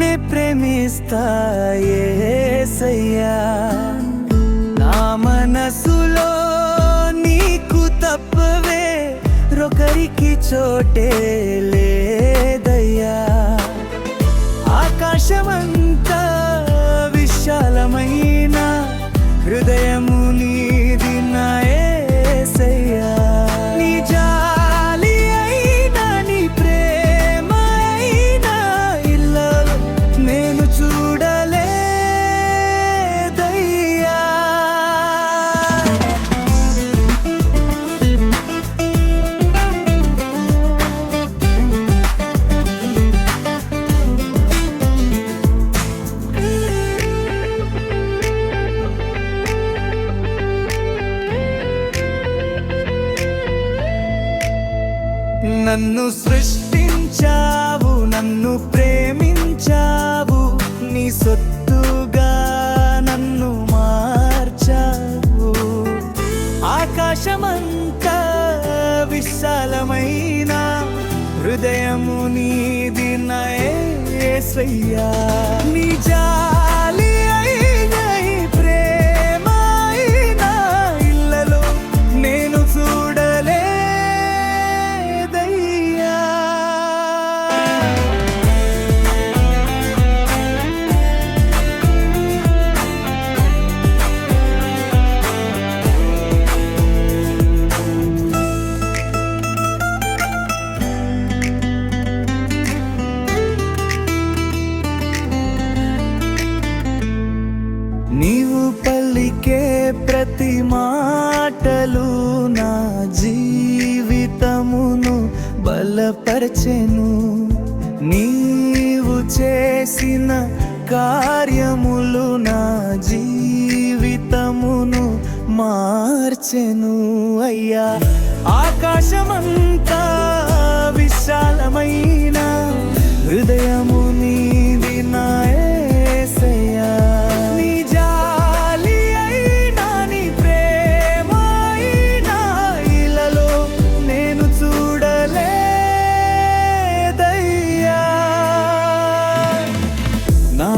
నిన్నే ప్రేమిస్తా యేసయ్యా నా మనసులో నీకు తప్పవే రొకరికి చోటే లేదయ్యా ఆకాశమంతా విశాలమైన హృదయము నీది నా యేసయ్యా నీ జాలి అయినా నీ ప్రేమ అయినా ఇల్లలో నేను చూడలేదయ్యా నన్ను సృష్టించావు నన్ను ప్రేమించావు నీ సొత్తుగా నన్ను మార్చావు ఆకాశమంతా విశాలమైన హృదయము నీది నా యేసయ్యా నీ జాలి అయినా ఈ ప్రేమ అయినా ఇల్లలో నేను చూడలే నీవు పలికే ప్రతి మాటలు నా జీవితమును బలపరచెను నీవు చేసిన కార్యములు నా జీవితమును మార్చెను అయ్యా ఆకాశమంతా విశాలమైన హృదయము నీది నా యేసయ్యా నీ జాలి అయినా నీ ప్రేమ అయినా ఇలలో నేను చూడలేదయ్యా నా